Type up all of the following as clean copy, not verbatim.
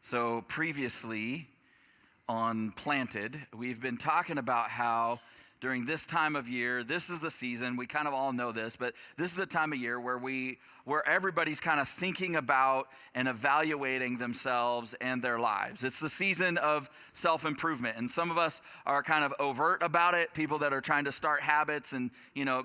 So previously on Planted, we've been talking about how during this time of year, this is the season, we kind of all know this, but this is the time of year where everybody's kind of thinking about and evaluating themselves and their lives. It's the season of self-improvement, and some of us are kind of overt about it, people that are trying to start habits and,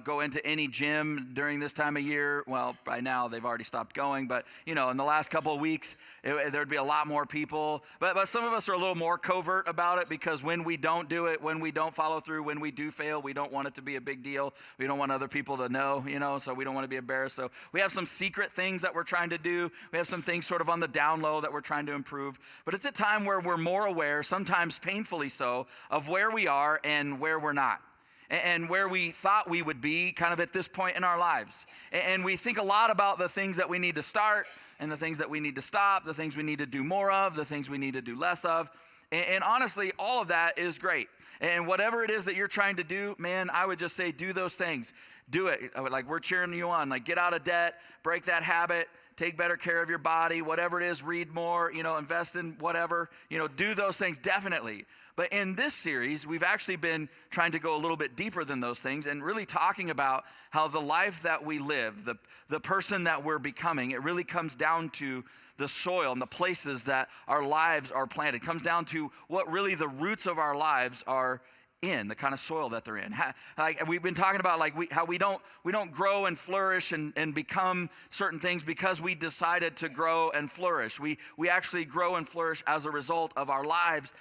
go into any gym during this time of year. Well, by now they've already stopped going, but, in the last couple of weeks, there'd be a lot more people. But some of us are a little more covert about it because when we don't do it, when we don't follow through, when we do fail, we don't want it to be a big deal. We don't want other people to know, so we don't want to be embarrassed. So we have some secret things that we're trying to do. We have some things sort of on the down low that we're trying to improve. But it's a time where we're more aware, sometimes painfully so, of where we are and where we're not, and where we thought we would be kind of at this point in our lives. And we think a lot about the things that we need to start and the things that we need to stop, the things we need to do more of, the things we need to do less of. And honestly, all of that is great. And whatever it is that you're trying to do, man, I would just say do those things. Do it. Like, we're cheering you on. Like, get out of debt, break that habit, take better care of your body, whatever it is, read more, invest in whatever, do those things, definitely. But in this series, we've actually been trying to go a little bit deeper than those things and really talking about how the life that we live, the person that we're becoming, it really comes down to the soil and the places that our lives are planted. It comes down to what really the roots of our lives are in, the kind of soil that they're in. Like we've been talking about, how we don't grow and flourish and become certain things because we decided to grow and flourish. We actually grow and flourish as a result of our lives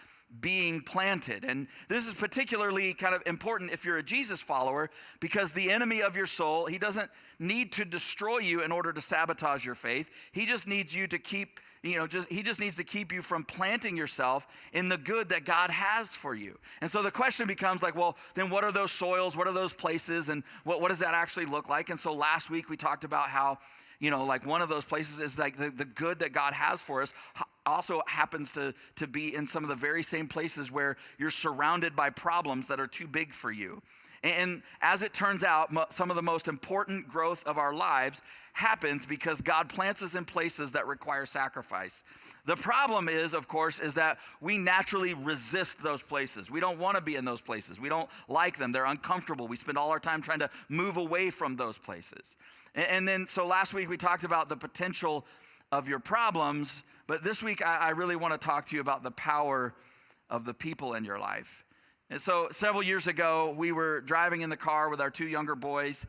being planted. And this is particularly kind of important if you're a Jesus follower, because the enemy of your soul, he doesn't need to destroy you in order to sabotage your faith. He just needs you to keep, he just needs to keep you from planting yourself in the good that God has for you. And so the question becomes well, then what are those soils? What are those places? And what does that actually look like? And so last week we talked about how, one of those places is the good that God has for us also happens to be in some of the very same places where you're surrounded by problems that are too big for you. And as it turns out, some of the most important growth of our lives happens because God plants us in places that require sacrifice. The problem is, of course, is that we naturally resist those places. We don't want to be in those places. We don't like them. They're uncomfortable. We spend all our time trying to move away from those places. And then, so last week we talked about the potential of your problems, but this week I really want to talk to you about the power of the people in your life. And so several years ago, we were driving in the car with our two younger boys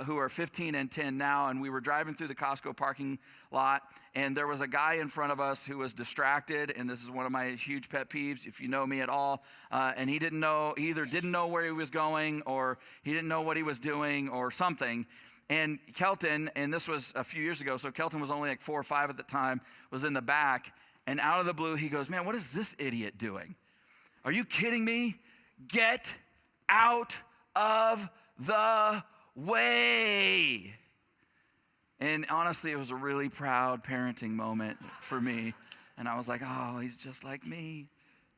who are 15 and 10 now, and we were driving through the Costco parking lot, and there was a guy in front of us who was distracted, and this is one of my huge pet peeves, if you know me at all, and he either didn't know where he was going, or he didn't know what he was doing, or something. And Kelton, and this was a few years ago, so Kelton was only 4 or 5 at the time, was in the back, and out of the blue, he goes, "Man, what is this idiot doing? Are you kidding me? Get out of the way." And honestly, it was a really proud parenting moment for me. And I was like, oh, he's just like me.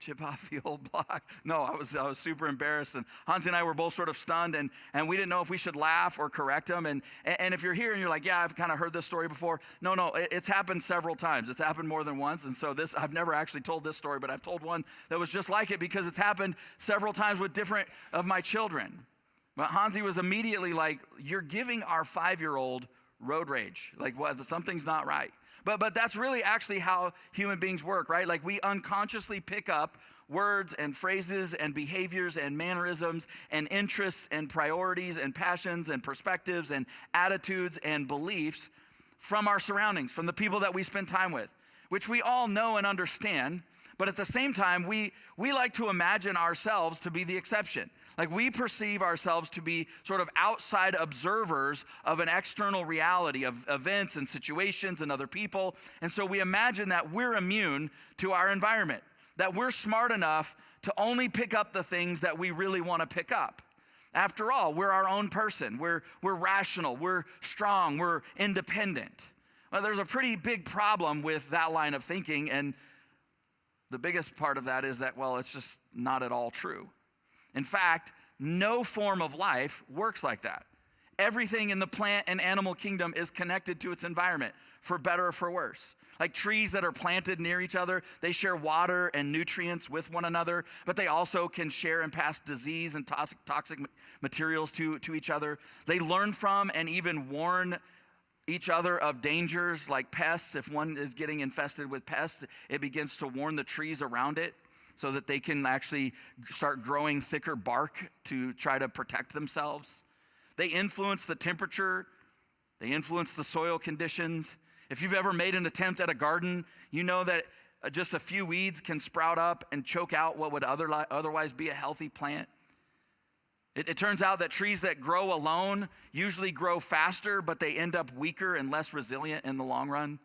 Chip off the old block. No, I was super embarrassed. And Hansi and I were both sort of stunned, and we didn't know if we should laugh or correct him. And if you're here and you're like, yeah, I've kind of heard this story before. No, it's happened several times. It's happened more than once. And so I've never actually told this story, but I've told one that was just like it because it's happened several times with different of my children. But Hansi was immediately like, "You're giving our 5-year-old road rage. Something's not right." But that's really actually how human beings work, right? We unconsciously pick up words and phrases and behaviors and mannerisms and interests and priorities and passions and perspectives and attitudes and beliefs from our surroundings, from the people that we spend time with, which we all know and understand. But at the same time, we like to imagine ourselves to be the exception. We perceive ourselves to be sort of outside observers of an external reality of events and situations and other people. And so we imagine that we're immune to our environment, that we're smart enough to only pick up the things that we really want to pick up. After all, we're our own person. We're rational, we're strong, we're independent. Well, there's a pretty big problem with that line of thinking, and the biggest part of that is that, it's just not at all true. In fact, no form of life works like that. Everything in the plant and animal kingdom is connected to its environment, for better or for worse. Like trees that are planted near each other, they share water and nutrients with one another, but they also can share and pass disease and toxic materials to each other. They learn from and even warn each other of dangers like pests. If one is getting infested with pests, it begins to warn the trees around it so that they can actually start growing thicker bark to try to protect themselves. They influence the temperature. They influence the soil conditions. If you've ever made an attempt at a garden, you know that just a few weeds can sprout up and choke out what would otherwise be a healthy plant. It turns out that trees that grow alone usually grow faster, but they end up weaker and less resilient in the long run.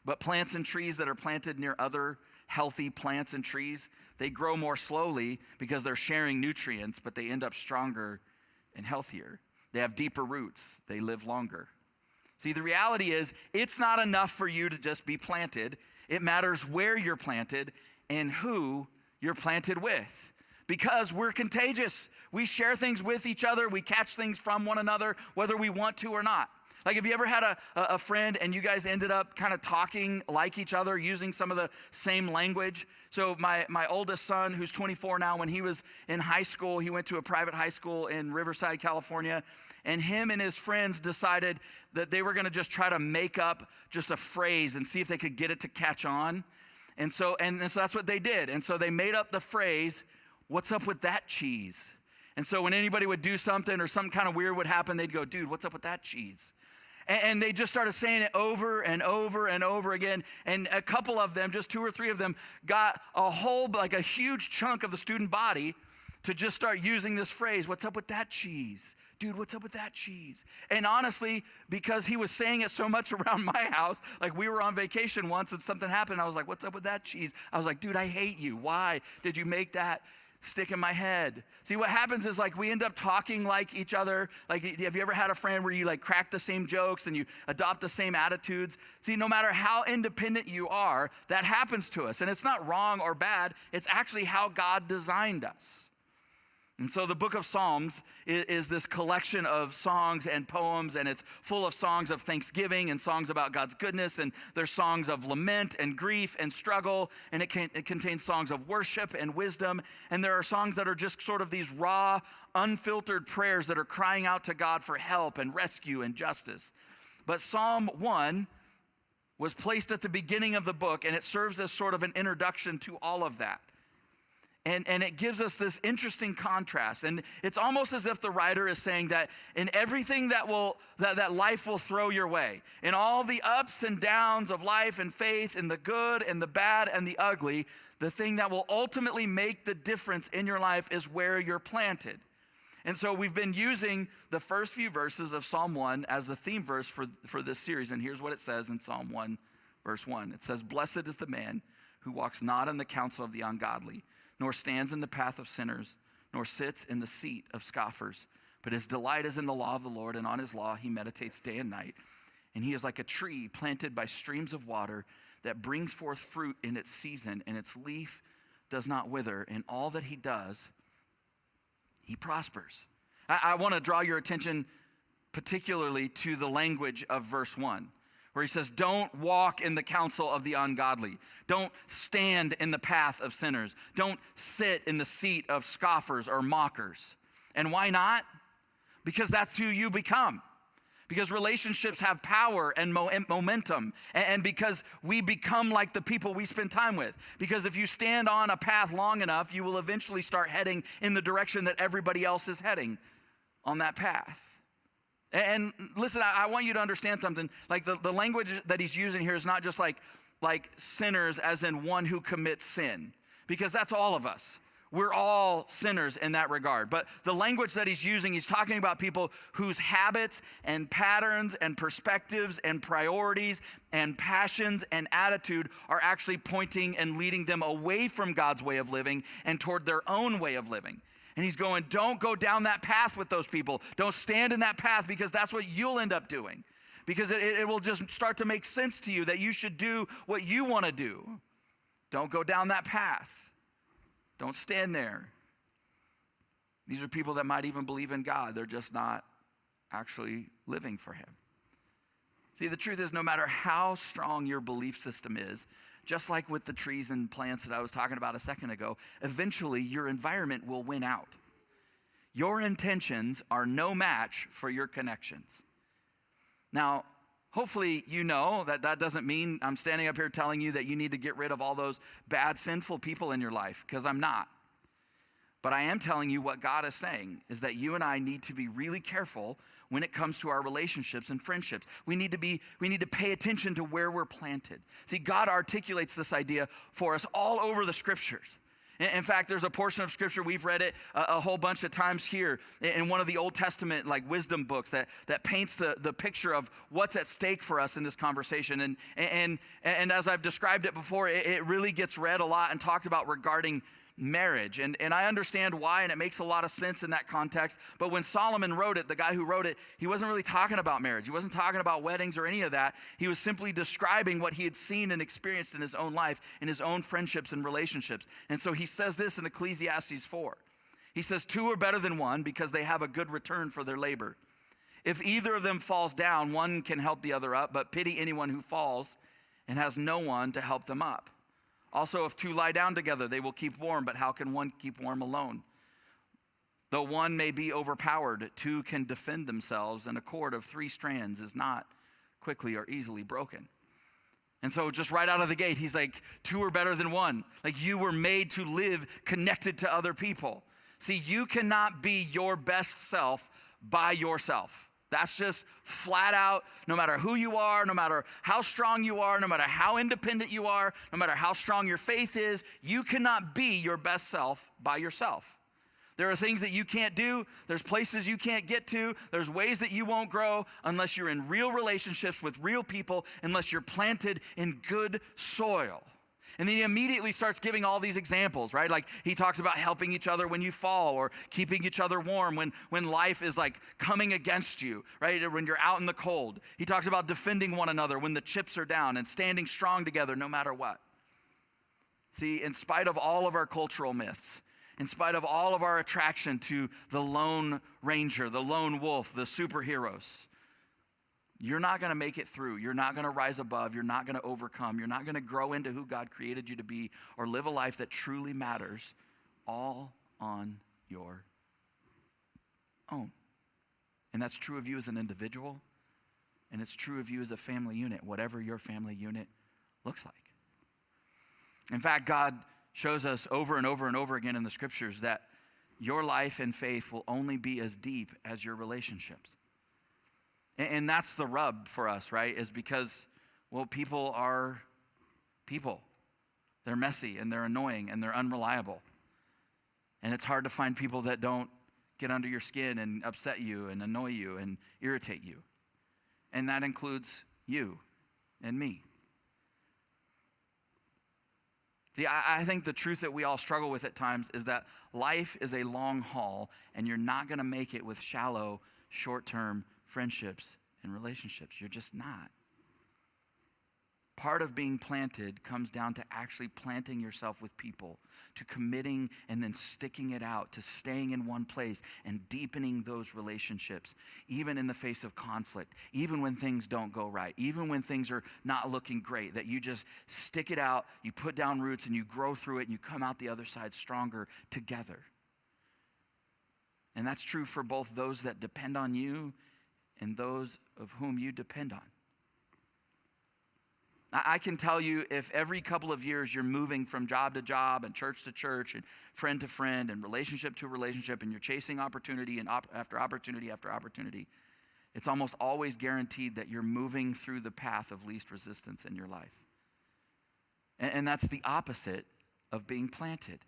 But plants and trees that are planted near other healthy plants and trees, they grow more slowly because they're sharing nutrients, but they end up stronger and healthier. They have deeper roots. They live longer. See, the reality is it's not enough for you to just be planted. It matters where you're planted and who you're planted with. Because we're contagious. We share things with each other. We catch things from one another, whether we want to or not. Like, have you ever had a friend and you guys ended up kind of talking like each other, using some of the same language? So my oldest son, who's 24 now, when he was in high school, he went to a private high school in Riverside, California, and him and his friends decided that they were going to just try to make up just a phrase and see if they could get it to catch on. And so that's what they did. And so they made up the phrase, "What's up with that cheese?" And so when anybody would do something or something kind of weird would happen, they'd go, "Dude, what's up with that cheese?" And they just started saying it over and over and over again. And a couple of them, just 2 or 3 of them, got a huge chunk of the student body to just start using this phrase, "What's up with that cheese? Dude, what's up with that cheese?" And honestly, because he was saying it so much around my house, like we were on vacation once and something happened, I was like, "What's up with that cheese?" I was like, "Dude, I hate you. Why did you make that stick in my head?" See, what happens is like we end up talking like each other. Like, have you ever had a friend where you like crack the same jokes and you adopt the same attitudes? See, no matter how independent you are, that happens to us. And it's not wrong or bad. It's actually how God designed us. And so the book of Psalms is this collection of songs and poems, and it's full of songs of thanksgiving and songs about God's goodness, and there's songs of lament and grief and struggle, and it contains songs of worship and wisdom, and there are songs that are just sort of these raw, unfiltered prayers that are crying out to God for help and rescue and justice. But Psalm 1 was placed at the beginning of the book, and it serves as sort of an introduction to all of that. And it gives us this interesting contrast. And it's almost as if the writer is saying that in everything that life will throw your way, in all the ups and downs of life and faith, in the good and the bad and the ugly, the thing that will ultimately make the difference in your life is where you're planted. And so we've been using the first few verses of Psalm 1 as the theme verse for this series. And here's what it says in Psalm 1, verse 1. It says, "Blessed is the man who walks not in the counsel of the ungodly, nor stands in the path of sinners, nor sits in the seat of scoffers. But his delight is in the law of the Lord, and on his law he meditates day and night. And he is like a tree planted by streams of water that brings forth fruit in its season, and its leaf does not wither. In all that he does, he prospers." I want to draw your attention particularly to the language of verse 1. Where he says, don't walk in the counsel of the ungodly. Don't stand in the path of sinners. Don't sit in the seat of scoffers or mockers. And why not? Because that's who you become. Because relationships have power and momentum. And because we become like the people we spend time with. Because if you stand on a path long enough, you will eventually start heading in the direction that everybody else is heading on that path. And listen, I want you to understand something. Like the language that he's using here is not just like sinners as in one who commits sin, because that's all of us. We're all sinners in that regard. But the language that he's using, he's talking about people whose habits and patterns and perspectives and priorities and passions and attitude are actually pointing and leading them away from God's way of living and toward their own way of living. And he's going, don't go down that path with those people. Don't stand in that path, because that's what you'll end up doing. Because it will just start to make sense to you that you should do what you want to do. Don't go down that path. Don't stand there. These are people that might even believe in God. They're just not actually living for him. See, the truth is, no matter how strong your belief system is, just like with the trees and plants that I was talking about a second ago, eventually your environment will win out. Your intentions are no match for your connections. Now, hopefully you know that doesn't mean I'm standing up here telling you that you need to get rid of all those bad, sinful people in your life, because I'm not. But I am telling you what God is saying is that you and I need to be really careful when it comes to our relationships and friendships. We need to pay attention to where we're planted. See, God articulates this idea for us all over the scriptures. In fact, there's a portion of scripture, we've read it a whole bunch of times here in one of the Old Testament like wisdom books that paints the picture of what's at stake for us in this conversation. And as I've described it before, it really gets read a lot and talked about regarding marriage. And I understand why, and it makes a lot of sense in that context. But when Solomon wrote it, the guy who wrote it, he wasn't really talking about marriage. He wasn't talking about weddings or any of that. He was simply describing what he had seen and experienced in his own life, in his own friendships and relationships. And so he says this in Ecclesiastes 4. He says, 2 are better than one because they have a good return for their labor. If either of them falls down, one can help the other up, but pity anyone who falls and has no one to help them up. Also, if 2 lie down together, they will keep warm, but how can one keep warm alone? Though one may be overpowered, 2 can defend themselves, and a cord of 3 strands is not quickly or easily broken. And so just right out of the gate, he's like, 2 are better than 1. Like, you were made to live connected to other people. See, you cannot be your best self by yourself. That's just flat out, no matter who you are, no matter how strong you are, no matter how independent you are, no matter how strong your faith is, you cannot be your best self by yourself. There are things that you can't do. There's places you can't get to. There's ways that you won't grow unless you're in real relationships with real people, unless you're planted in good soil. And then he immediately starts giving all these examples, right? Like he talks about helping each other when you fall, or keeping each other warm when life is like coming against you, right? Or when you're out in the cold. He talks about defending one another when the chips are down and standing strong together no matter what. See, in spite of all of our cultural myths, in spite of all of our attraction to the lone ranger, the lone wolf, the superheroes, you're not going to make it through. You're not going to rise above. You're not going to overcome. You're not going to grow into who God created you to be or live a life that truly matters all on your own. And that's true of you as an individual, and it's true of you as a family unit, whatever your family unit looks like. In fact, God shows us over and over and over again in the scriptures that your life and faith will only be as deep as your relationships. And that's the rub for us, right? Is because, well, people are people. They're messy and they're annoying and they're unreliable. And it's hard to find people that don't get under your skin and upset you and annoy you and irritate you. And that includes you and me. See, I think the truth that we all struggle with at times is that life is a long haul, and you're not going to make it with shallow, short-term friendships and relationships. You're just not. Part of being planted comes down to actually planting yourself with people, to committing and then sticking it out, to staying in one place and deepening those relationships, even in the face of conflict, even when things don't go right, even when things are not looking great, that you just stick it out, you put down roots and you grow through it and you come out the other side stronger together. And that's true for both those that depend on you and those of whom you depend on. I can tell you, if every couple of years you're moving from job to job and church to church and friend to friend and relationship to relationship, and you're chasing opportunity and after opportunity after opportunity, it's almost always guaranteed that you're moving through the path of least resistance in your life. And that's the opposite of being planted.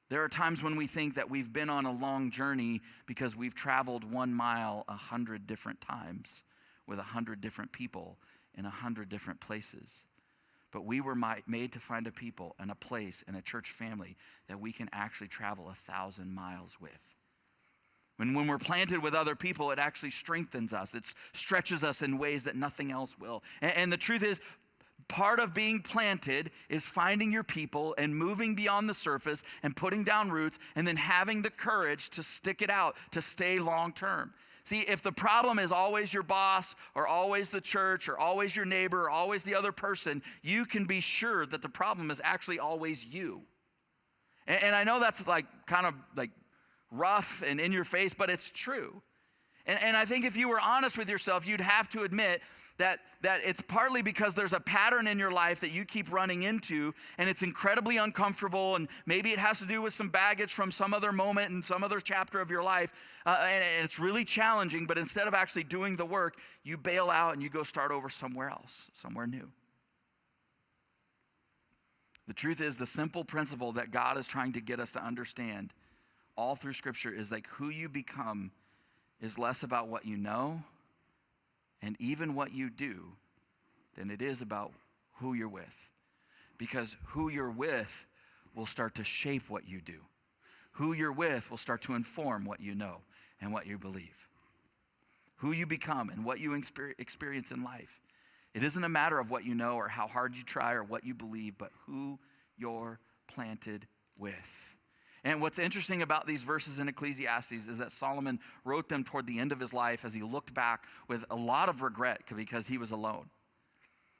There are times when we think that we've been on a long journey because we've traveled 1 mile 100 different times with 100 different people in 100 different places. But we were made to find a people and a place and a church family that we can actually travel 1,000 miles with. When we're planted with other people, it actually strengthens us. It stretches us in ways that nothing else will. And the truth is, part of being planted is finding your people and moving beyond the surface and putting down roots and then having the courage to stick it out, to stay long term. See, if the problem is always your boss or always the church or always your neighbor or always the other person, you can be sure that the problem is actually always you. And I know that's like kind of like rough and in your face, but it's true. And I think if you were honest with yourself, you'd have to admit that it's partly because there's a pattern in your life that you keep running into, and it's incredibly uncomfortable, and maybe it has to do with some baggage from some other moment in some other chapter of your life, and it's really challenging, but instead of actually doing the work, you bail out and you go start over somewhere else, somewhere new. The truth is, the simple principle that God is trying to get us to understand all through Scripture is like who you become is less about what you know and even what you do than it is about who you're with. Because who you're with will start to shape what you do. Who you're with will start to inform what you know and what you believe. Who you become and what you experience in life. It isn't a matter of what you know or how hard you try or what you believe, but who you're planted with. And what's interesting about these verses in Ecclesiastes is that Solomon wrote them toward the end of his life as he looked back with a lot of regret because he was alone,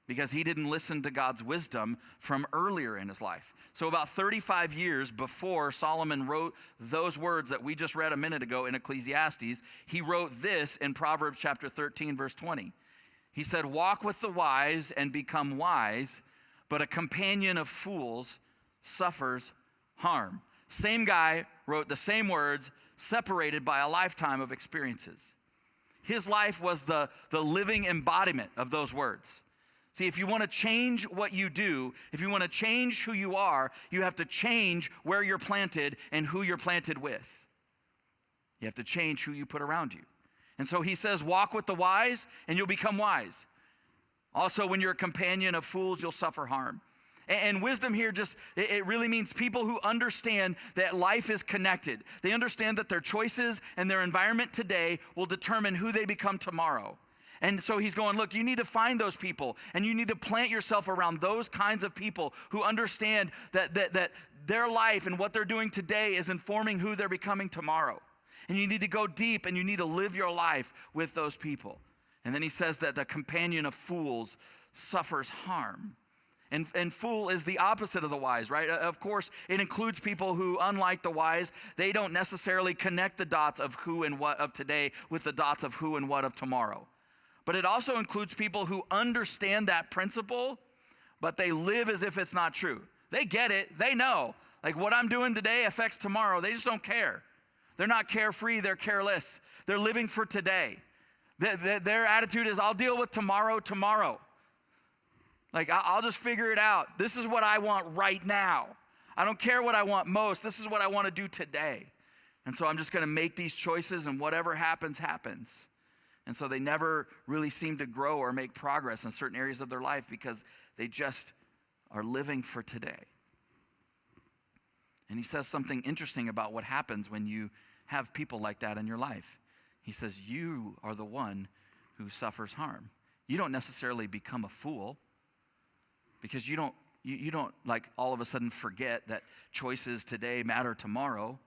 because he didn't listen to God's wisdom from earlier in his life. So about 35 years before Solomon wrote those words that we just read a minute ago in Ecclesiastes, he wrote this in Proverbs chapter 13, verse 20. He said, "Walk with the wise and become wise, but a companion of fools suffers harm." Same guy wrote the same words, separated by a lifetime of experiences. His life was the living embodiment of those words. See, if you want to change what you do, if you want to change who you are, you have to change where you're planted and who you're planted with. You have to change who you put around you. And so he says, walk with the wise and you'll become wise. Also, when you're a companion of fools, you'll suffer harm. And wisdom here it really means people who understand that life is connected. They understand that their choices and their environment today will determine who they become tomorrow. And so he's going, look, you need to find those people and you need to plant yourself around those kinds of people who understand that their life and what they're doing today is informing who they're becoming tomorrow. And you need to go deep and you need to live your life with those people. And then he says that the companion of fools suffers harm. And fool is the opposite of the wise, right? Of course, it includes people who, unlike the wise, they don't necessarily connect the dots of who and what of today with the dots of who and what of tomorrow. But it also includes people who understand that principle, but they live as if it's not true. They get it. They know. Like what I'm doing today affects tomorrow. They just don't care. They're not carefree. They're careless. They're living for today. Their attitude is, I'll deal with tomorrow. Like, I'll just figure it out. This is what I want right now. I don't care what I want most. This is what I want to do today. And so I'm just going to make these choices, and whatever happens, happens. And so they never really seem to grow or make progress in certain areas of their life because they just are living for today. And he says something interesting about what happens when you have people like that in your life. He says, you are the one who suffers harm. You don't necessarily become a fool. Because you don't like all of a sudden forget that choices today matter tomorrow.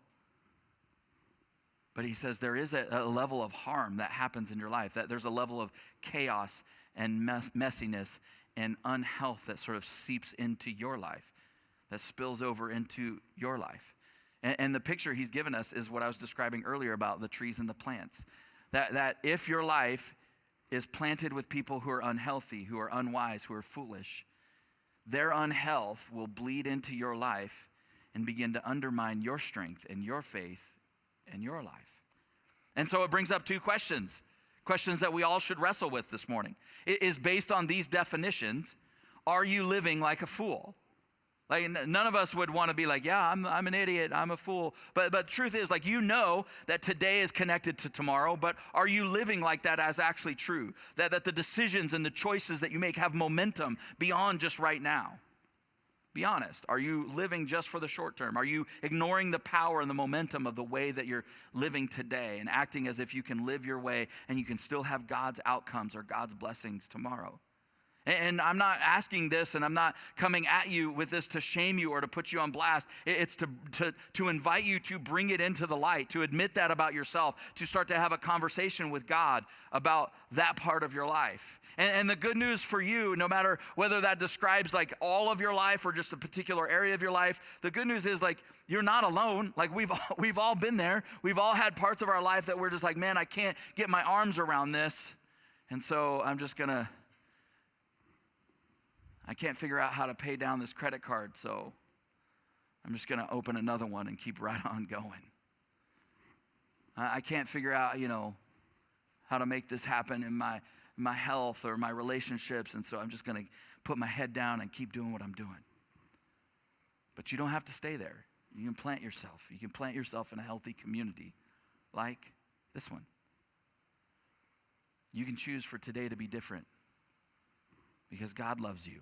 But he says there is a level of harm that happens in your life, that there's a level of chaos and messiness and unhealth that sort of seeps into your life, that spills over into your life. And the picture he's given us is what I was describing earlier about the trees and the plants. That if your life is planted with people who are unhealthy, who are unwise, who are foolish, their unhealth will bleed into your life and begin to undermine your strength and your faith and your life. And so it brings up two questions that we all should wrestle with this morning. It is based on these definitions. Are you living like a fool? Like none of us would want to be like, yeah, I'm an idiot, I'm a fool. But truth is, like, you know that today is connected to tomorrow, but are you living like that as actually true? That the decisions and the choices that you make have momentum beyond just right now? Be honest. Are you living just for the short term? Are you ignoring the power and the momentum of the way that you're living today and acting as if you can live your way and you can still have God's outcomes or God's blessings tomorrow? And I'm not asking this, and I'm not coming at you with this to shame you or to put you on blast. It's to invite you to bring it into the light, to admit that about yourself, to start to have a conversation with God about that part of your life. And the good news for you, no matter whether that describes like all of your life or just a particular area of your life, the good news is like you're not alone. Like we've all been there. We've all had parts of our life that we're just like, man, I can't get my arms around this. And so I can't figure out how to pay down this credit card, so I'm just gonna open another one and keep right on going. I can't figure out, how to make this happen in my health or my relationships, and so I'm just gonna put my head down and keep doing what I'm doing. But you don't have to stay there. You can plant yourself. You can plant yourself in a healthy community like this one. You can choose for today to be different because God loves you.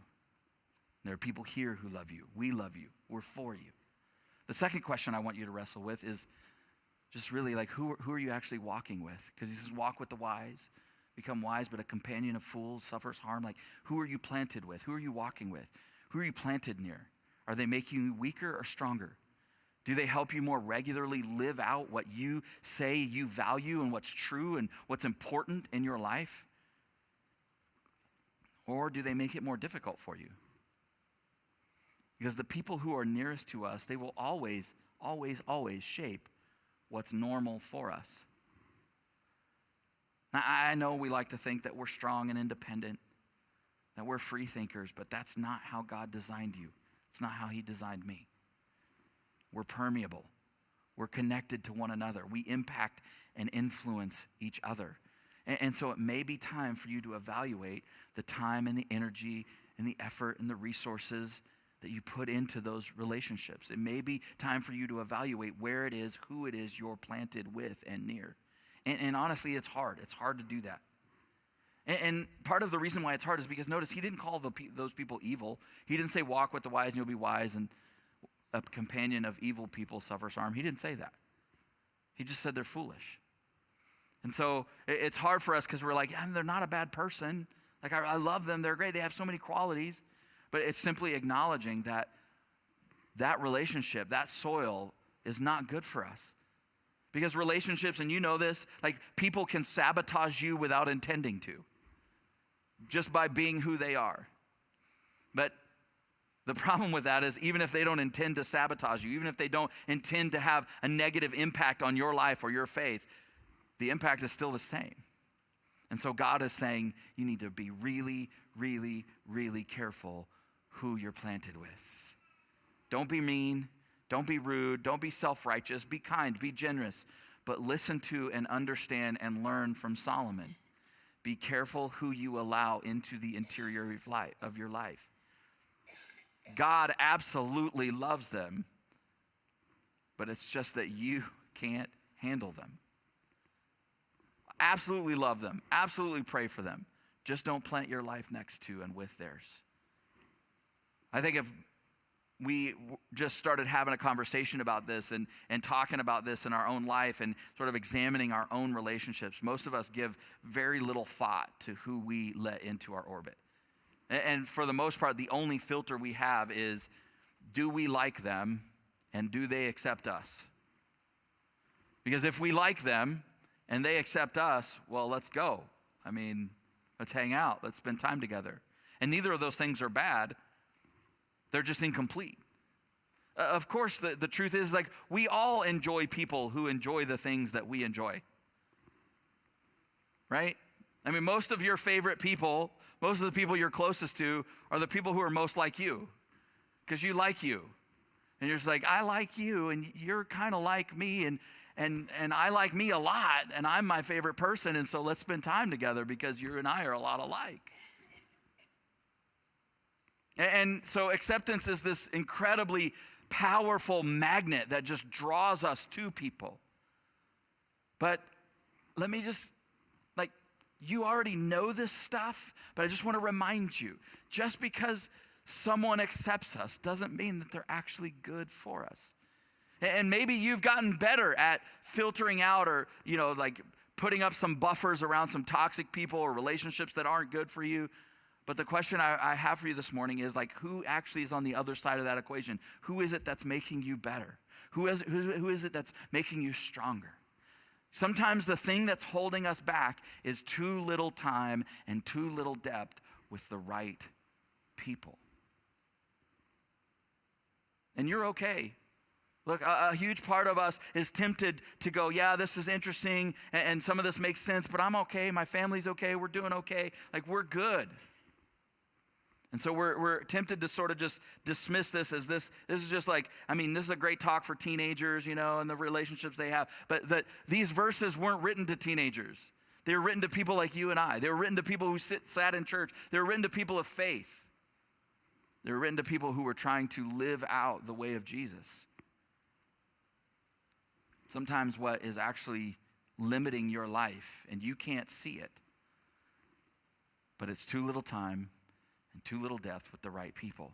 There are people here who love you. We love you. We're for you. The second question I want you to wrestle with is just really like, who are you actually walking with? Because he says, walk with the wise, become wise, but a companion of fools suffers harm. Like, who are you planted with? Who are you walking with? Who are you planted near? Are they making you weaker or stronger? Do they help you more regularly live out what you say you value and what's true and what's important in your life? Or do they make it more difficult for you? Because the people who are nearest to us, they will always, always, always shape what's normal for us. Now, I know we like to think that we're strong and independent, that we're free thinkers, but that's not how God designed you. It's not how he designed me. We're permeable. We're connected to one another. We impact and influence each other. And so it may be time for you to evaluate the time and the energy and the effort and the resources that you put into those relationships. It may be time for you to evaluate where it is, who it is you're planted with and near. And honestly, it's hard. It's hard to do that. And part of the reason why it's hard is because notice, he didn't call those people evil. He didn't say walk with the wise and you'll be wise and a companion of evil people suffers harm. He didn't say that. He just said they're foolish. And so it's hard for us because we're like, they're not a bad person. Like I love them. They're great. They have so many qualities. But it's simply acknowledging that relationship, that soil is not good for us. Because relationships, and you know this, like people can sabotage you without intending to, just by being who they are. But the problem with that is even if they don't intend to sabotage you, even if they don't intend to have a negative impact on your life or your faith, the impact is still the same. And so God is saying you need to be really, really, really careful who you're planted with. Don't be mean. Don't be rude. Don't be self-righteous. Be kind. Be generous. But listen to and understand and learn from Solomon. Be careful who you allow into the interior of your life. God absolutely loves them, but it's just that you can't handle them. Absolutely love them. Absolutely pray for them. Just don't plant your life next to and with theirs. I think if we just started having a conversation about this and talking about this in our own life and sort of examining our own relationships, most of us give very little thought to who we let into our orbit. And for the most part, the only filter we have is, do we like them and do they accept us? Because if we like them and they accept us, well, let's go. I mean, let's hang out. Let's spend time together. And neither of those things are bad. They're just incomplete. Of course, the truth is like we all enjoy people who enjoy the things that we enjoy. Right? I mean, most of your favorite people, most of the people you're closest to are the people who are most like you because you like you. And you're just like, I like you and you're kind of like me and I like me a lot and I'm my favorite person. And so let's spend time together because you and I are a lot alike. And so acceptance is this incredibly powerful magnet that just draws us to people. But let me just, you already know this stuff, but I just want to remind you, just because someone accepts us doesn't mean that they're actually good for us. And maybe you've gotten better at filtering out or, putting up some buffers around some toxic people or relationships that aren't good for you. But the question I have for you this morning is like, who actually is on the other side of that equation? Who is it that's making you better? Who is it that's making you stronger? Sometimes the thing that's holding us back is too little time and too little depth with the right people. And you're okay. Look, a huge part of us is tempted to go, yeah, this is interesting, and some of this makes sense, but I'm okay, my family's okay, we're doing okay, like we're good. And so we're tempted to sort of just dismiss this as this is just like, I mean, this is a great talk for teenagers, you know, and the relationships they have, but these verses weren't written to teenagers. They were written to people like you and I. They were written to people who sat in church. They were written to people of faith. They were written to people who were trying to live out the way of Jesus. Sometimes what is actually limiting your life, and you can't see it, but it's too little time and too little depth with the right people.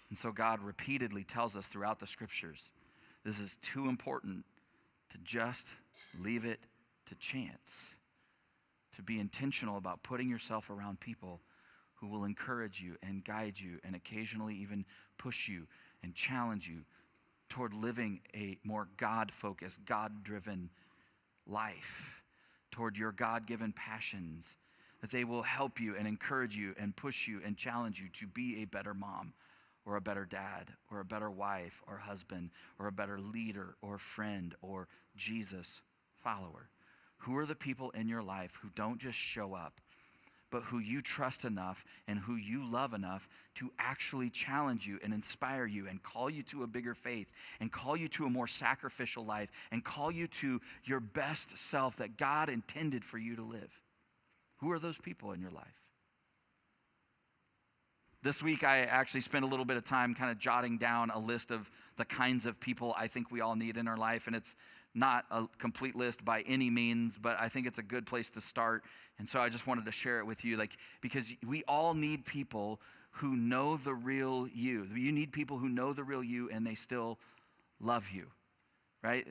And so God repeatedly tells us throughout the scriptures, this is too important to just leave it to chance, to be intentional about putting yourself around people who will encourage you and guide you and occasionally even push you and challenge you toward living a more God-focused, God-driven life, toward your God-given passions, that they will help you and encourage you and push you and challenge you to be a better mom or a better dad or a better wife or husband or a better leader or friend or Jesus follower. Who are the people in your life who don't just show up, but who you trust enough and who you love enough to actually challenge you and inspire you and call you to a bigger faith and call you to a more sacrificial life and call you to your best self that God intended for you to live? Who are those people in your life? This week, I actually spent a little bit of time kind of jotting down a list of the kinds of people I think we all need in our life, and it's not a complete list by any means, but I think it's a good place to start. And so I just wanted to share it with you, like, because we all need people who know the real you. You need people who know the real you and they still love you, right?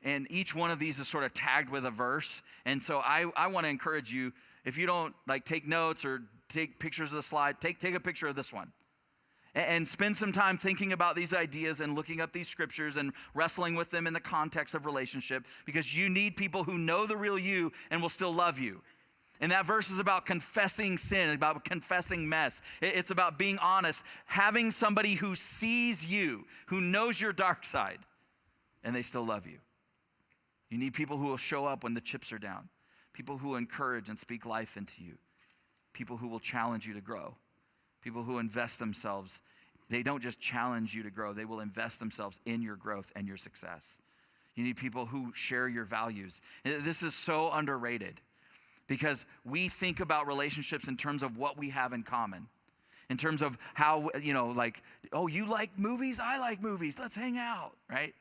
And each one of these is sort of tagged with a verse. And so I want to encourage you, if you don't like take notes or take pictures of the slide, take a picture of this one. And spend some time thinking about these ideas and looking up these scriptures and wrestling with them in the context of relationship, because you need people who know the real you and will still love you. And that verse is about confessing sin, about confessing mess. It's about being honest, having somebody who sees you, who knows your dark side, and they still love you. You need people who will show up when the chips are down, people who will encourage and speak life into you, people who will challenge you to grow. People who invest themselves, they don't just challenge you to grow, they will invest themselves in your growth and your success. You need people who share your values. This is so underrated because we think about relationships in terms of what we have in common, in terms of how, like, oh, you like movies? I like movies. Let's hang out, right?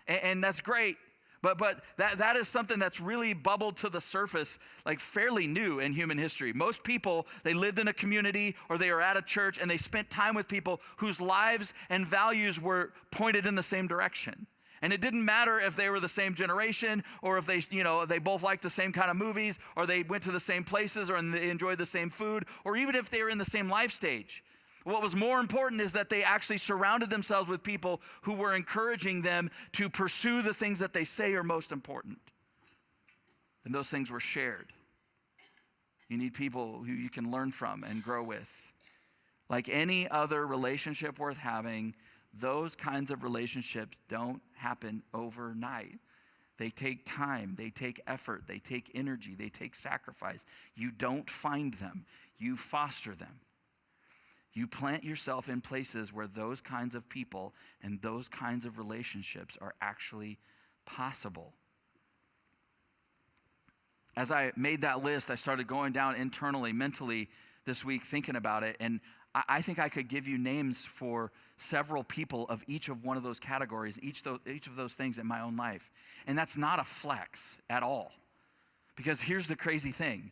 And that's great. But that is something that's really bubbled to the surface, like fairly new in human history. Most people, they lived in a community or they were at a church and they spent time with people whose lives and values were pointed in the same direction. And it didn't matter if they were the same generation or if they both liked the same kind of movies or they went to the same places or they enjoyed the same food, or even if they were in the same life stage. What was more important is that they actually surrounded themselves with people who were encouraging them to pursue the things that they say are most important. And those things were shared. You need people who you can learn from and grow with. Like any other relationship worth having, those kinds of relationships don't happen overnight. They take time, they take effort, they take energy, they take sacrifice. You don't find them, you foster them. You plant yourself in places where those kinds of people and those kinds of relationships are actually possible. As I made that list, I started going down internally, mentally this week, thinking about it. And I think I could give you names for several people of each of one of those categories, each of those things in my own life. And that's not a flex at all. Because here's the crazy thing.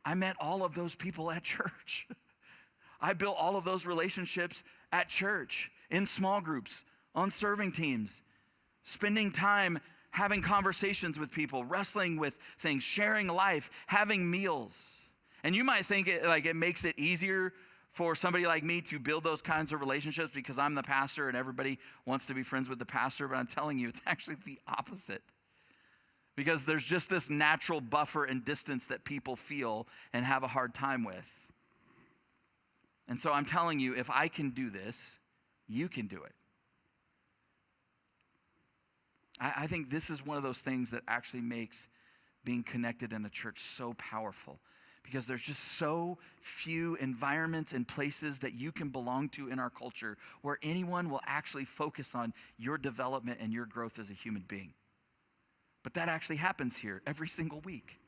I met all of those people at church. I built all of those relationships at church, in small groups, on serving teams, spending time having conversations with people, wrestling with things, sharing life, having meals. And you might think it makes it easier for somebody like me to build those kinds of relationships because I'm the pastor and everybody wants to be friends with the pastor, but I'm telling you, it's actually the opposite. Because there's just this natural buffer and distance that people feel and have a hard time with. And so I'm telling you, if I can do this, you can do it. I think this is one of those things that actually makes being connected in a church so powerful, because there's just so few environments and places that you can belong to in our culture where anyone will actually focus on your development and your growth as a human being. But that actually happens here every single week.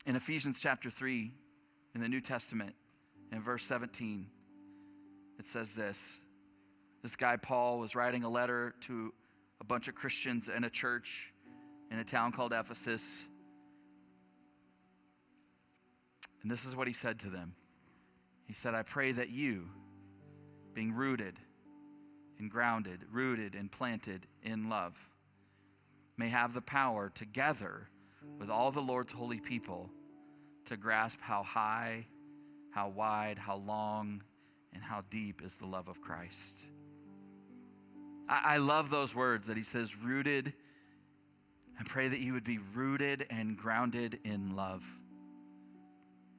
In Ephesians chapter 3, in the New Testament, in verse 17, it says this. This guy, Paul, was writing a letter to a bunch of Christians in a church in a town called Ephesus. And this is what he said to them. He said, I pray that you, being rooted and grounded, rooted and planted in love, may have the power together with all the Lord's holy people to grasp how high, how wide, how long, and how deep is the love of Christ. I love those words that he says, rooted. I pray that you would be rooted and grounded in love.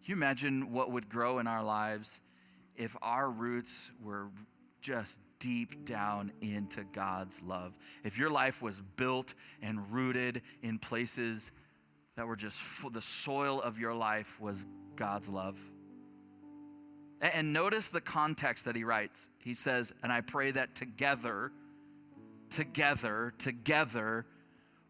Can you imagine what would grow in our lives if our roots were just deep down into God's love? If your life was built and rooted in places that were just the soil of your life was God's love. And notice the context that he writes. He says, and I pray that together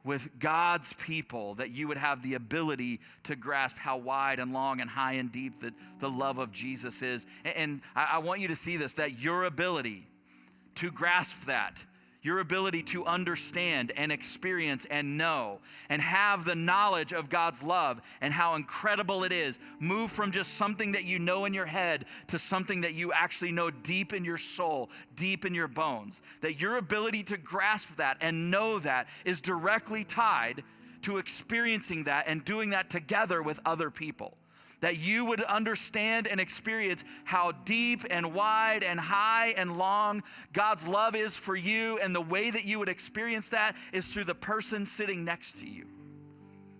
with God's people, that you would have the ability to grasp how wide and long and high and deep the love of Jesus is. And I want you to see this, that your ability to grasp that, your ability to understand and experience and know and have the knowledge of God's love and how incredible it is, move from just something that you know in your head to something that you actually know deep in your soul, deep in your bones. That your ability to grasp that and know that is directly tied to experiencing that and doing that together with other people. That you would understand and experience how deep and wide and high and long God's love is for you, and the way that you would experience that is through the person sitting next to you.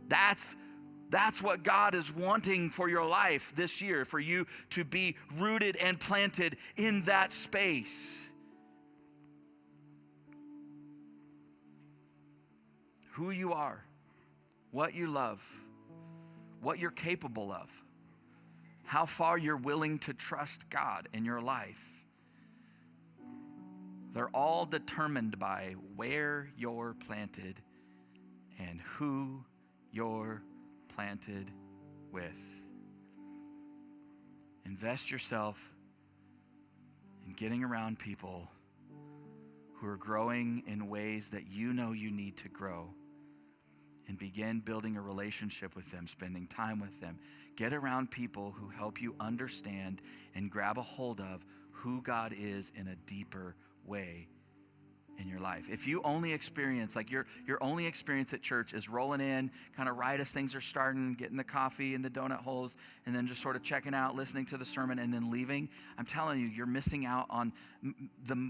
That's what God is wanting for your life this year, for you to be rooted and planted in that space. Who you are, what you love, what you're capable of, how far you're willing to trust God in your life. They're all determined by where you're planted and who you're planted with. Invest yourself in getting around people who are growing in ways that you know you need to grow, and begin building a relationship with them, spending time with them. Get around people who help you understand and grab a hold of who God is in a deeper way in your life. If you only experience, like your only experience at church is rolling in, kind of right as things are starting, getting the coffee in the donut holes, and then just sort of checking out, listening to the sermon, and then leaving, I'm telling you, you're missing out on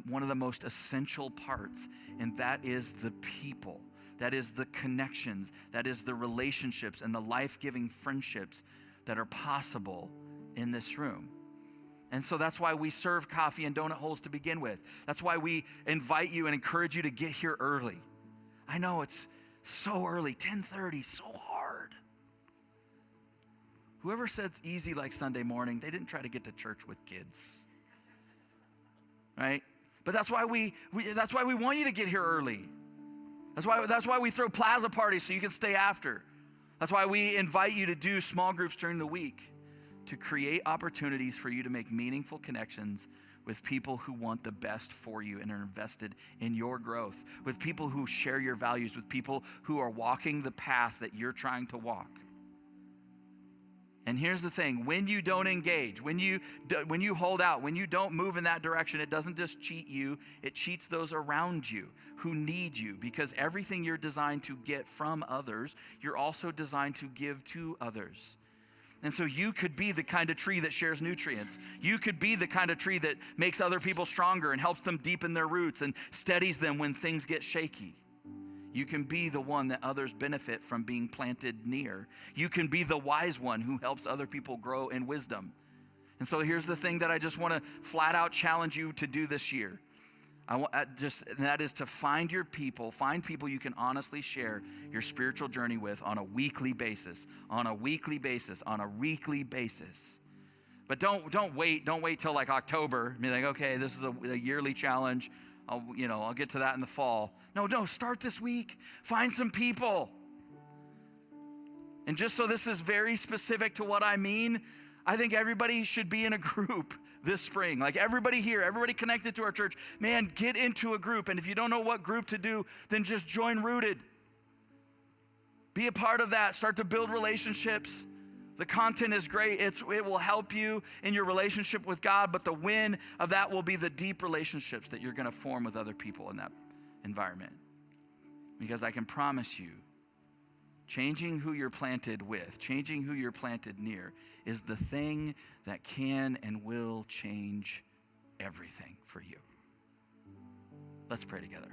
one of the most essential parts, and that is the people. That is the connections, that is the relationships and the life-giving friendships that are possible in this room. And so that's why we serve coffee and donut holes to begin with. That's why we invite you and encourage you to get here early. I know it's so early, 10:30, so hard. Whoever said it's easy like Sunday morning, they didn't try to get to church with kids, right? But that's why we want you to get here early. That's why we throw plaza parties so you can stay after. That's why we invite you to do small groups during the week, to create opportunities for you to make meaningful connections with people who want the best for you and are invested in your growth, with people who share your values, with people who are walking the path that you're trying to walk. And here's the thing, when you don't engage, when you hold out, when you don't move in that direction, it doesn't just cheat you, it cheats those around you who need you, because everything you're designed to get from others, you're also designed to give to others. And so you could be the kind of tree that shares nutrients. You could be the kind of tree that makes other people stronger and helps them deepen their roots and steadies them when things get shaky. You can be the one that others benefit from being planted near. You can be the wise one who helps other people grow in wisdom. And so here's the thing that I just want to flat out challenge you to do this year. That is to find people you can honestly share your spiritual journey with on a weekly basis, But don't wait till like October and be like, okay, this is a yearly challenge. I'll get to that in the fall. No, start this week. Find some people. And just so this is very specific to what I mean, I think everybody should be in a group this spring. Like everybody here, everybody connected to our church, man, get into a group. And if you don't know what group to do, then just join Rooted. Be a part of that. Start to build relationships. The content is great. It will help you in your relationship with God, but the win of that will be the deep relationships that you're going to form with other people in that environment. Because I can promise you, changing who you're planted with, changing who you're planted near is the thing that can and will change everything for you. Let's pray together.